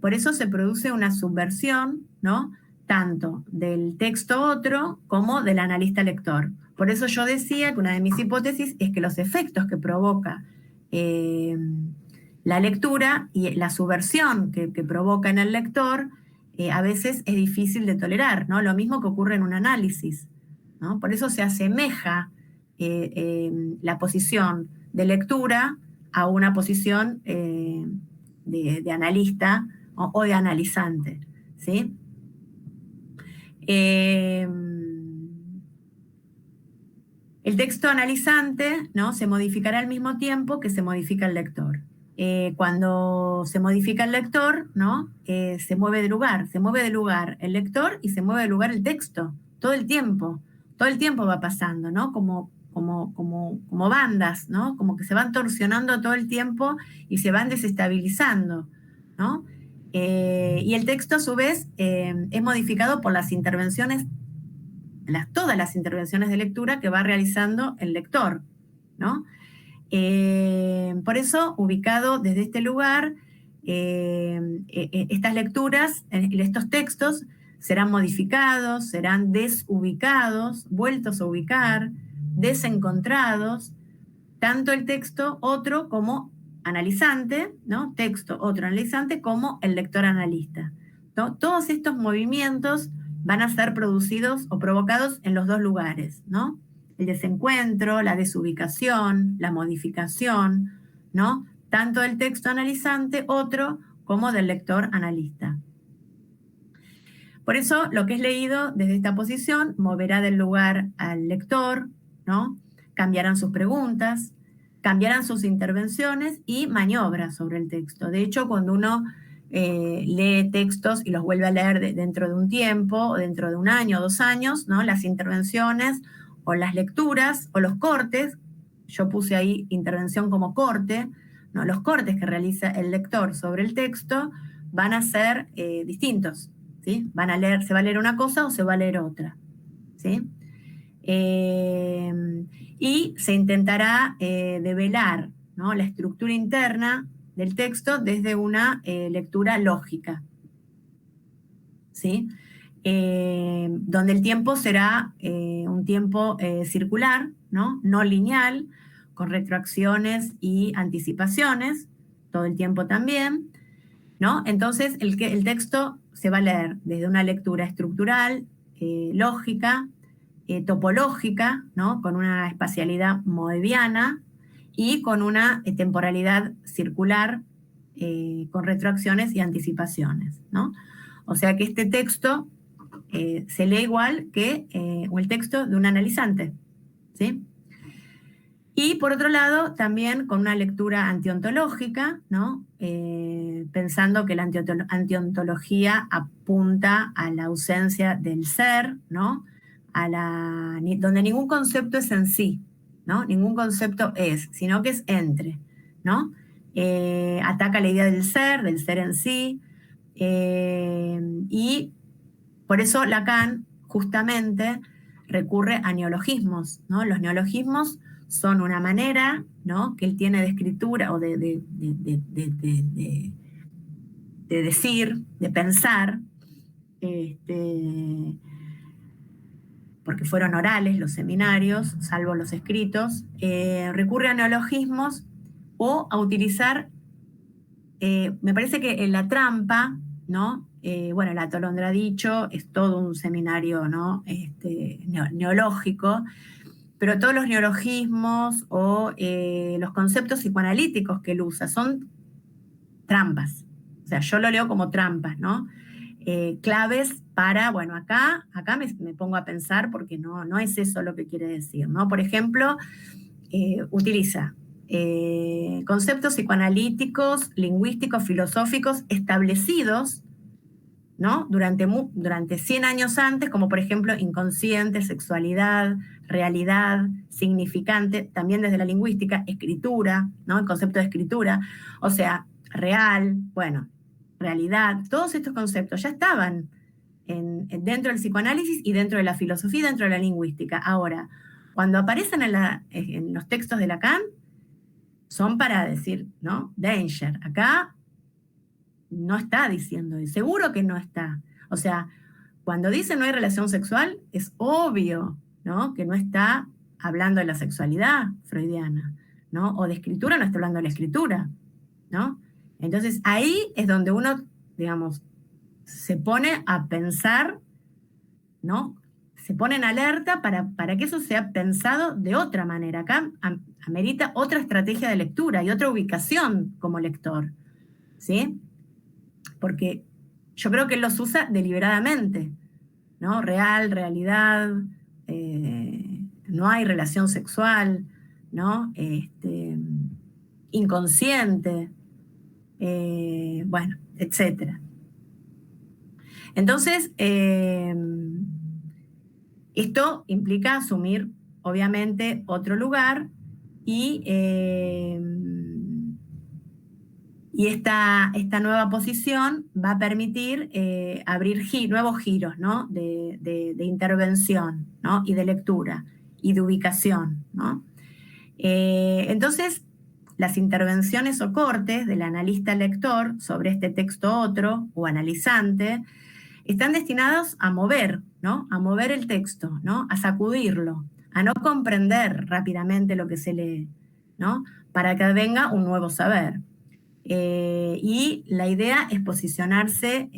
por eso se produce una subversión, ¿no? Tanto del texto otro como del analista lector. Por eso yo decía que una de mis hipótesis es que los efectos que provoca la lectura y la subversión que provoca en el lector, a veces es difícil de tolerar, ¿no? Lo mismo que ocurre en un análisis, ¿no? Por eso se asemeja la posición de lectura a una posición de analista o de analizante, ¿sí? El texto analizante, ¿no?, se modificará al mismo tiempo que se modifica el lector. Cuando se modifica el lector, ¿no?, se mueve de lugar el lector y se mueve de lugar el texto, todo el tiempo va pasando, ¿no?, como bandas, ¿no?, como que se van torsionando todo el tiempo y se van desestabilizando, ¿no? Y el texto, a su vez, es modificado por las intervenciones, todas las intervenciones de lectura que va realizando el lector, ¿no? Por eso, ubicado desde este lugar, estas lecturas, estos textos, serán modificados, serán desubicados, vueltos a ubicar, desencontrados, tanto el texto otro como analizante, ¿no? Texto otro analizante como el lector analista, ¿no? Todos estos movimientos van a ser producidos o provocados en los dos lugares, ¿no? El desencuentro, la desubicación, la modificación, ¿no? Tanto del texto analizante, otro, como del lector analista. Por eso, lo que es leído desde esta posición moverá del lugar al lector, ¿no? Cambiarán sus preguntas, cambiarán sus intervenciones y maniobras sobre el texto. De hecho, cuando uno lee textos y los vuelve a leer dentro de un tiempo, o dentro de un año o 2 años, ¿no?, las intervenciones o las lecturas o los cortes, yo puse ahí intervención como corte, ¿no?, los cortes que realiza el lector sobre el texto van a ser distintos, ¿sí? Se va a leer una cosa o se va a leer otra, ¿sí? Y se intentará develar, ¿no?, la estructura interna del texto desde una lectura lógica, ¿sí? Donde el tiempo será un tiempo circular, ¿no?, no lineal, con retroacciones y anticipaciones, todo el tiempo también, ¿no? Entonces, el texto se va a leer desde una lectura estructural, lógica, topológica, ¿no?, con una espacialidad moebiana y con una temporalidad circular, con retroacciones y anticipaciones, ¿no? O sea que este texto se lee igual que el texto de un analizante, ¿sí? Y por otro lado, también con una lectura antiontológica, ¿no? Pensando que la antiontología apunta a la ausencia del ser, ¿no?, donde ningún concepto es en sí, ¿no? Ningún concepto es, sino que es entre, ¿no? Ataca la idea del ser en sí, y por eso Lacan justamente recurre a neologismos, ¿no? Los neologismos son una manera, ¿no?, que él tiene de escritura o de decir, de pensar, porque fueron orales los seminarios, salvo los escritos, recurre a neologismos o a utilizar, me parece que en la trampa, ¿no? Bueno, el Atolondra dicho es todo un seminario, ¿no?, neológico, pero todos los neologismos o los conceptos psicoanalíticos que él usa son trampas. O sea, yo lo leo como trampas, ¿no? Claves para, bueno, acá me pongo a pensar porque no es eso lo que quiere decir, ¿no? Por ejemplo, utiliza conceptos psicoanalíticos, lingüísticos, filosóficos establecidos, ¿no?, durante 100 años antes, como por ejemplo inconsciente, sexualidad, realidad, significante, también desde la lingüística, escritura, ¿no?, el concepto de escritura, o sea, real, bueno, realidad, todos estos conceptos ya estaban dentro del psicoanálisis y dentro de la filosofía y dentro de la lingüística. Ahora, cuando aparecen en los textos de Lacan, son para decir, ¿no?, danger, acá no está diciendo, y seguro que no está. O sea, cuando dice no hay relación sexual, es obvio, ¿no? Que no está hablando de la sexualidad freudiana, ¿no? O de escritura no está hablando de la escritura, ¿no? Entonces ahí es donde uno, digamos, se pone a pensar, ¿no? Se pone en alerta para que eso sea pensado de otra manera. Acá amerita otra estrategia de lectura y otra ubicación como lector, ¿sí? Porque yo creo que él los usa deliberadamente, ¿no? Real, realidad, no hay relación sexual, ¿no? Inconsciente, bueno, etcétera. Entonces, esto implica asumir, obviamente, otro lugar y esta nueva posición va a permitir abrir nuevos giros, ¿no? de intervención, ¿no? Y de lectura y de ubicación, ¿no? Entonces, las intervenciones o cortes del analista lector sobre este texto otro o analizante están destinados a mover, ¿no? A mover el texto, ¿no? A sacudirlo, a no comprender rápidamente lo que se lee, ¿no? Para que venga un nuevo saber. Y la idea es posicionarse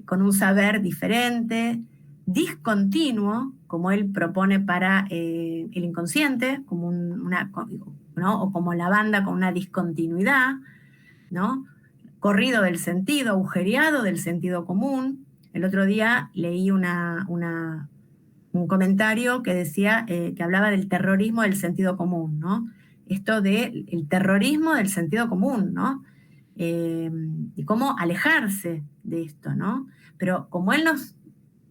con un saber diferente, discontinuo, como él propone para el inconsciente, como ¿no? O como la banda con una discontinuidad, ¿no? Corrido del sentido, agujereado del sentido común. El otro día leí un comentario que decía, que hablaba del terrorismo del sentido común, ¿no? Esto del terrorismo del sentido común, ¿no? Y cómo alejarse de esto, ¿no? Pero como él nos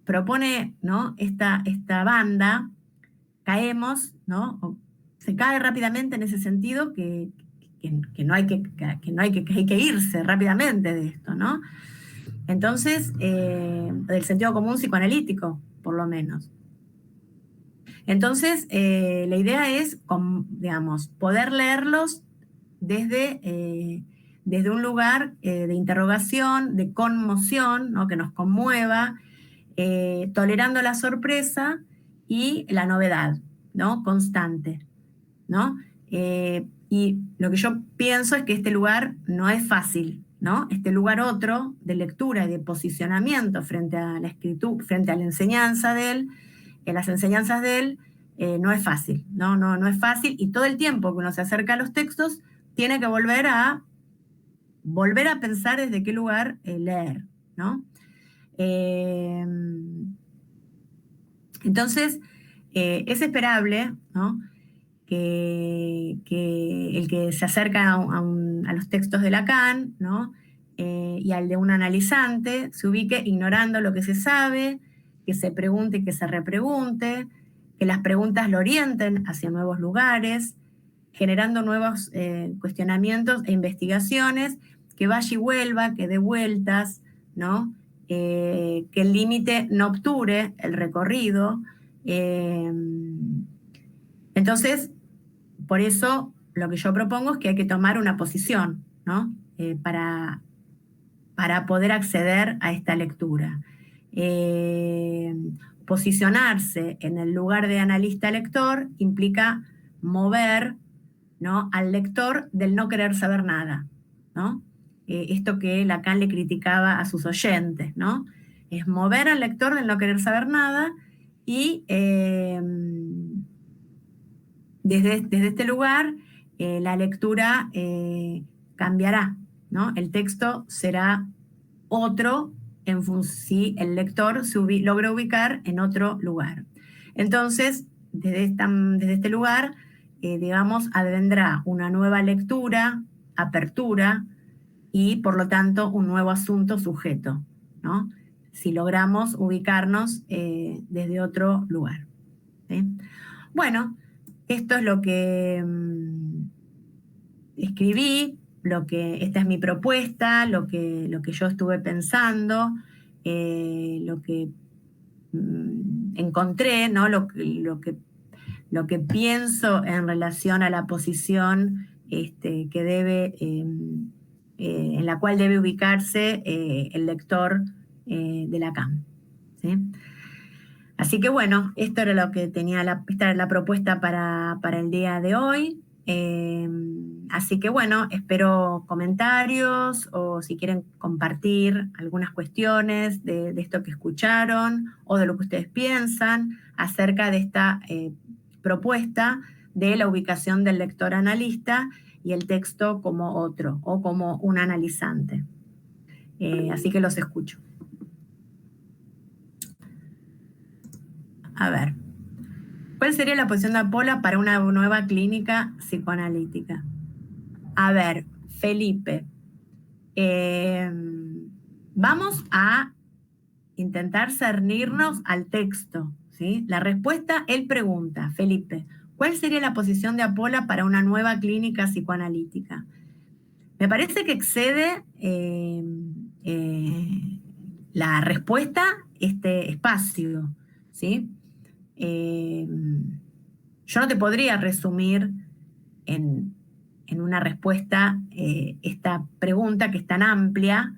propone, ¿no? esta banda, caemos, ¿no? Se cae rápidamente en ese sentido que no hay que hay que irse rápidamente de esto, ¿no? Entonces, del sentido común psicoanalítico, por lo menos. Entonces, la idea es, digamos, poder leerlos desde un lugar de interrogación, de conmoción, ¿no? Que nos conmueva, tolerando la sorpresa y la novedad, ¿no? Constante, ¿no? Y lo que yo pienso es que este lugar no es fácil, ¿no? Este lugar otro de lectura y de posicionamiento frente a la escritura, frente a la enseñanza de él, en las enseñanzas de él, no es fácil, no es fácil, y todo el tiempo que uno se acerca a los textos tiene que volver a pensar desde qué lugar leer, ¿no? Entonces, es esperable, ¿no? que el que se acerca a los textos de Lacan, ¿no? Y al de un analizante se ubique ignorando lo que se sabe, que se pregunte y que se repregunte, que las preguntas lo orienten hacia nuevos lugares, generando nuevos cuestionamientos e investigaciones, que vaya y vuelva, que dé vueltas, ¿no? Que el límite no obture el recorrido. Entonces, por eso lo que yo propongo es que hay que tomar una posición, ¿no? Para poder acceder a esta lectura. Posicionarse en el lugar de analista-lector implica mover, ¿no? Al lector del no querer saber nada, ¿no? Esto que Lacan le criticaba a sus oyentes, ¿no? Es mover al lector del no querer saber nada y desde este lugar la lectura cambiará, ¿no? El texto será otro si el lector logra ubicar en otro lugar. Entonces, desde este lugar, digamos, advendrá una nueva lectura, apertura y, por lo tanto, un nuevo asunto sujeto, ¿no? Si logramos ubicarnos desde otro lugar, ¿sí? Bueno, esto es lo que escribí, esta es mi propuesta, lo que yo estuve pensando, lo que encontré, ¿no? Lo que pienso en relación a la posición que debe, en la cual debe ubicarse el lector de Lacan, ¿sí? Así que bueno, esto era lo que tenía esta era la propuesta para el día de hoy. Así que bueno, espero comentarios o si quieren compartir algunas cuestiones de esto que escucharon o de lo que ustedes piensan acerca de esta propuesta de la ubicación del lector analista y el texto como otro o como un analizante. Así que los escucho. A ver. ¿Cuál sería la posición de Apola para una nueva clínica psicoanalítica? A ver, Felipe, vamos a intentar cernirnos al texto, ¿sí? La respuesta, él pregunta, Felipe, ¿cuál sería la posición de Apola para una nueva clínica psicoanalítica? Me parece que excede la respuesta este espacio, ¿sí? Yo no te podría resumir en una respuesta esta pregunta que es tan amplia,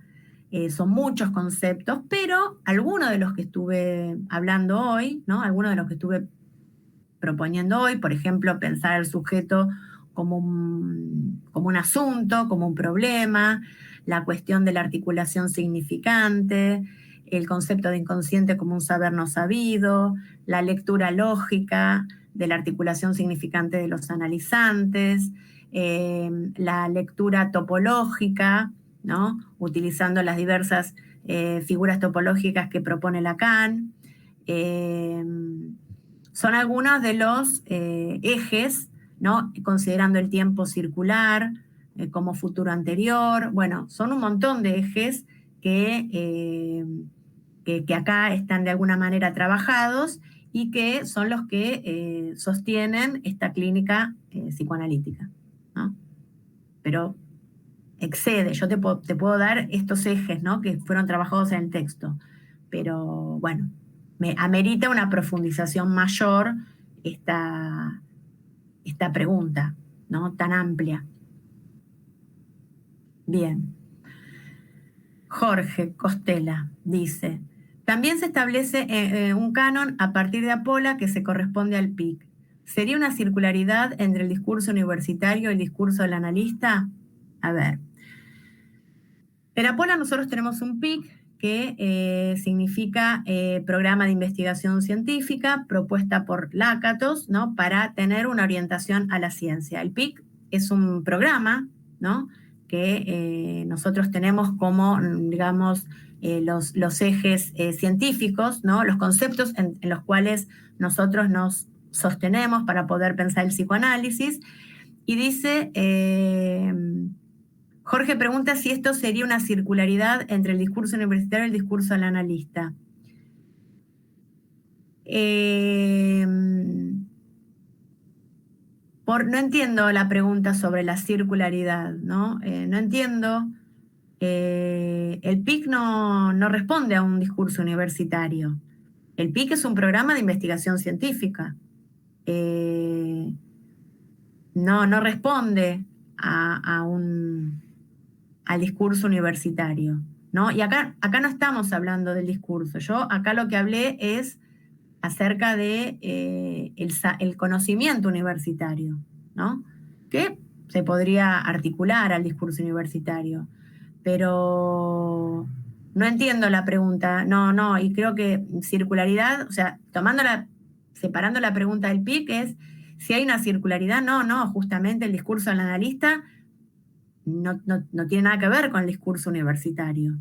son muchos conceptos, pero algunos de los que estuve hablando hoy, ¿no? Algunos de los que estuve proponiendo hoy, por ejemplo, pensar al sujeto como un asunto, como un problema, la cuestión de la articulación significante, el concepto de inconsciente como un saber no sabido, la lectura lógica de la articulación significante de los analizantes, la lectura topológica, ¿no? Utilizando las diversas figuras topológicas que propone Lacan. Son algunos de los ejes, ¿no? Considerando el tiempo circular como futuro anterior. Bueno, son un montón de ejes que acá están de alguna manera trabajados y que son los que sostienen esta clínica psicoanalítica, ¿no? Pero excede, yo te puedo dar estos ejes, ¿no? Que fueron trabajados en el texto, pero bueno, amerita una profundización mayor esta pregunta, ¿no? Tan amplia. Bien. Jorge Costela dice, también se establece un canon a partir de Apola que se corresponde al PIC. ¿Sería una circularidad entre el discurso universitario y el discurso del analista? A ver. En Apola nosotros tenemos un PIC que significa Programa de Investigación Científica, propuesta por Lakatos, ¿no? Para tener una orientación a la ciencia. El PIC es un programa, ¿no? Que nosotros tenemos como, digamos, los ejes científicos, ¿no? Los conceptos en los cuales nosotros nos sostenemos para poder pensar el psicoanálisis. Y dice... Jorge pregunta si esto sería una circularidad entre el discurso universitario y el discurso del analista. No entiendo la pregunta sobre la circularidad, ¿no? No entiendo. El PIC no responde a un discurso universitario. El PIC es un programa de investigación científica. No responde al discurso universitario, ¿no? Y acá no estamos hablando del discurso. Yo acá lo que hablé es acerca de el conocimiento universitario, ¿no? Que se podría articular al discurso universitario. Pero no entiendo la pregunta, no, y creo que circularidad, o sea, separando la pregunta del PIC es si hay una circularidad, no, justamente el discurso del analista no tiene nada que ver con el discurso universitario,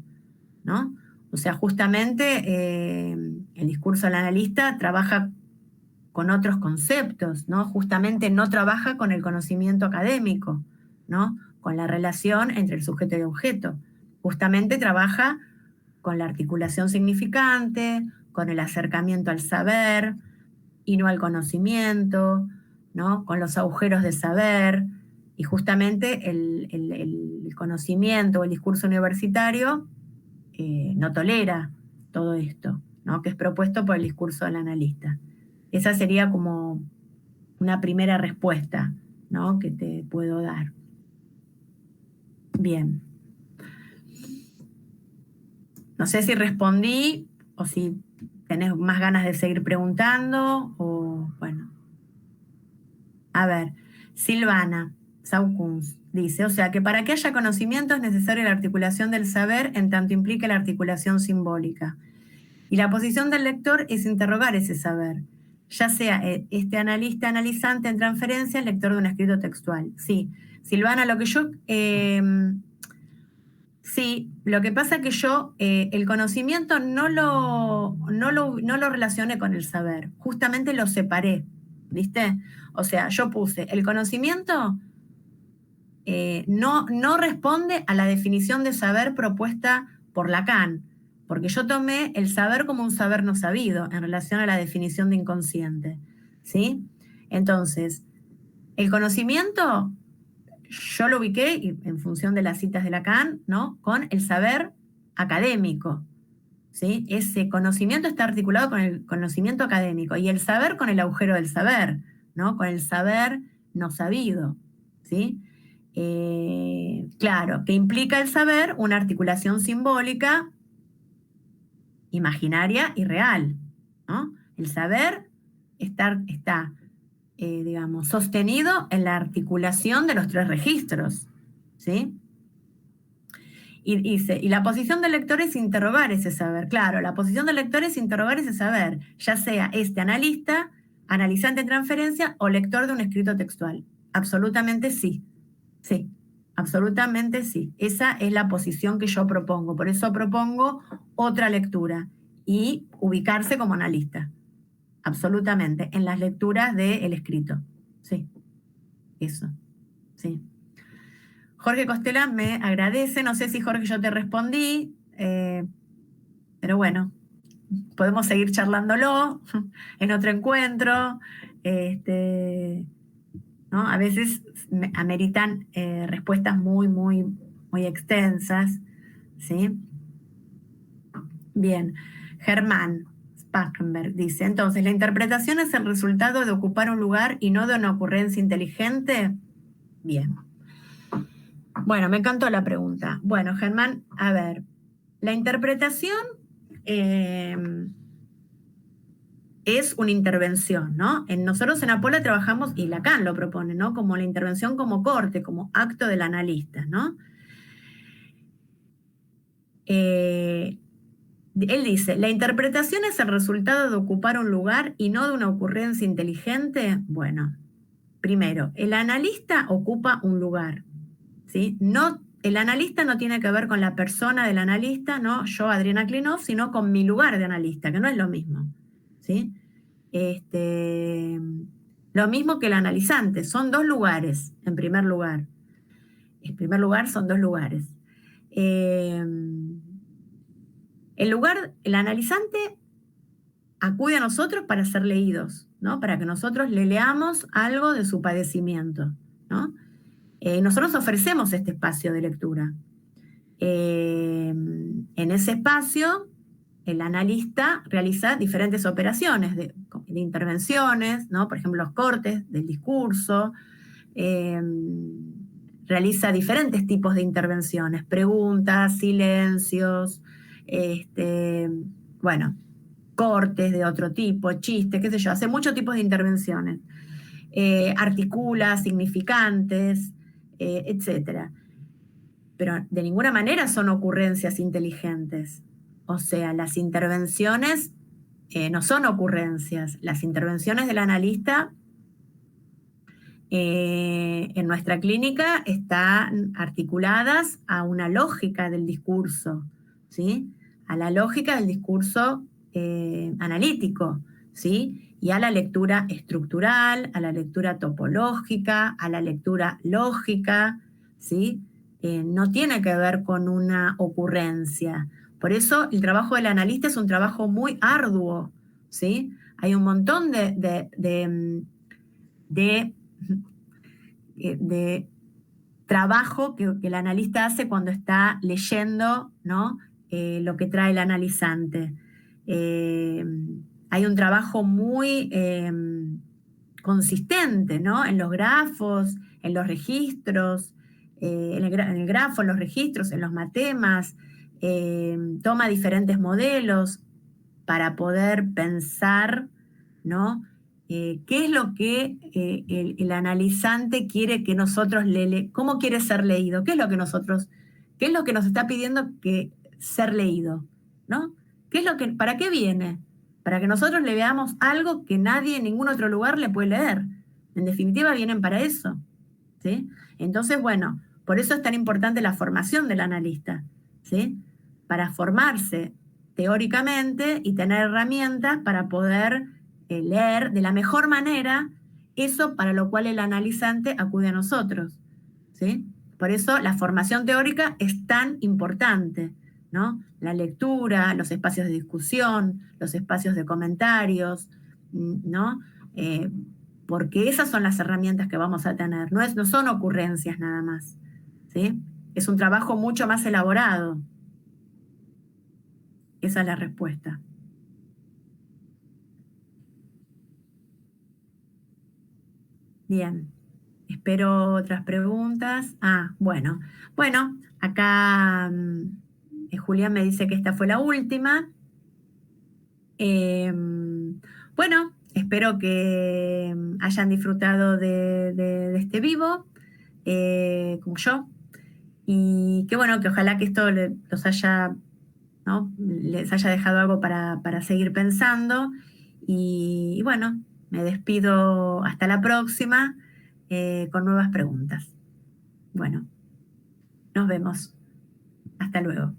¿no? O sea, justamente el discurso del analista trabaja con otros conceptos, ¿no? Justamente no trabaja con el conocimiento académico, ¿no? Con la relación entre el sujeto y el objeto. Justamente trabaja con la articulación significante, con el acercamiento al saber y no al conocimiento, ¿no? Con los agujeros de saber. Y justamente el conocimiento o el discurso universitario no tolera todo esto, ¿no? Que es propuesto por el discurso del analista. Esa sería como una primera respuesta, ¿no? Que te puedo dar. Bien. No sé si respondí o si ¿Tenés más ganas de seguir preguntando? O, bueno. A ver, Silvana Saukuns dice, o sea, que para que haya conocimiento es necesaria la articulación del saber en tanto implica la articulación simbólica. Y la posición del lector es interrogar ese saber, ya sea este analista, analizante en transferencia, el lector de un escrito textual. Sí, Silvana, lo que yo... sí, lo que pasa es que yo el conocimiento no lo relacioné con el saber, justamente lo separé, ¿viste? O sea, yo puse el conocimiento no responde a la definición de saber propuesta por Lacan, porque yo tomé el saber como un saber no sabido en relación a la definición de inconsciente, ¿sí? Entonces, el conocimiento yo lo ubiqué en función de las citas de Lacan, ¿no? Con el saber académico, ¿sí? Ese conocimiento está articulado con el conocimiento académico y el saber con el agujero del saber, ¿no? Con el saber no sabido, ¿sí? Claro, que implica el saber una articulación simbólica, imaginaria y real, ¿no? El saber está digamos, sostenido en la articulación de los tres registros, ¿sí? Y dice, y la posición del lector es interrogar ese saber. Claro, la posición del lector es interrogar ese saber, ya sea este analista, analizante en transferencia o lector de un escrito textual. Absolutamente sí, sí, absolutamente sí. Esa es la posición que yo propongo. Por eso propongo otra lectura y ubicarse como analista. Absolutamente, en las lecturas del escrito. Sí, eso, sí. Jorge Costela me agradece, no sé si Jorge yo te respondí, pero bueno, podemos seguir charlándolo en otro encuentro. ¿No? A veces ameritan respuestas muy extensas, ¿sí? Bien, Germán Spackenberg dice, entonces, ¿la interpretación es el resultado de ocupar un lugar y no de una ocurrencia inteligente? Bien. Bueno, me encantó la pregunta. Bueno, Germán, a ver, la interpretación es una intervención, ¿no? Nosotros en Apola trabajamos, y Lacan lo propone, ¿no? Como la intervención como corte, como acto del analista, ¿no? Él dice, ¿la interpretación es el resultado de ocupar un lugar y no de una ocurrencia inteligente? Bueno, primero, el analista ocupa un lugar, ¿sí? No, el analista no tiene que ver con la persona del analista, no yo, Adriana Klinov, sino con mi lugar de analista, que no es lo mismo, ¿sí? Lo mismo que el analizante, son dos lugares, en primer lugar. En primer lugar, son dos lugares. El analizante acude a nosotros para ser leídos, ¿no? Para que nosotros le leamos algo de su padecimiento, ¿no? Nosotros ofrecemos este espacio de lectura. En ese espacio, el analista realiza diferentes operaciones de intervenciones, ¿no? Por ejemplo, los cortes del discurso, realiza diferentes tipos de intervenciones, preguntas, silencios, bueno, cortes de otro tipo, chistes, qué sé yo, hace muchos tipos de intervenciones, articula significantes, etcétera. Pero de ninguna manera son ocurrencias inteligentes. O sea, las intervenciones no son ocurrencias. Las intervenciones del analista en nuestra clínica están articuladas a una lógica del discurso, ¿sí? A la lógica del discurso analítico, ¿sí? Y a la lectura estructural, a la lectura topológica, a la lectura lógica, ¿sí? No tiene que ver con una ocurrencia. Por eso el trabajo del analista es un trabajo muy arduo, ¿sí? Hay un montón de trabajo que el analista hace cuando está leyendo, ¿no? Lo que trae el analizante. Hay un trabajo muy consistente, ¿no? En los grafos, en los registros, en el grafo, en los registros, en los matemas, toma diferentes modelos. para poder pensar, ¿no? ¿Qué es lo que el analizante quiere que nosotros cómo quiere ser leído? ¿Qué es lo que nos está pidiendo que ser leído? ¿No? ¿Para qué viene? Para que nosotros le veamos algo que nadie en ningún otro lugar le puede leer. En definitiva, vienen para eso, ¿sí? Entonces, bueno, por eso es tan importante la formación del analista, ¿sí? Para formarse teóricamente y tener herramientas para poder leer de la mejor manera eso para lo cual el analizante acude a nosotros, ¿sí? Por eso la formación teórica es tan importante, ¿no? La lectura, los espacios de discusión, los espacios de comentarios, ¿no? Porque esas son las herramientas que vamos a tener, no son ocurrencias nada más, ¿sí? Es un trabajo mucho más elaborado. Esa es la respuesta. Bien, espero otras preguntas. Bueno. Bueno, acá Julián me dice que esta fue la última. Bueno, espero que hayan disfrutado de este vivo, como yo. Y que bueno, que ojalá que esto los haya, ¿no? Les haya dejado algo para seguir pensando. Y bueno, me despido hasta la próxima con nuevas preguntas. Bueno, nos vemos. Hasta luego.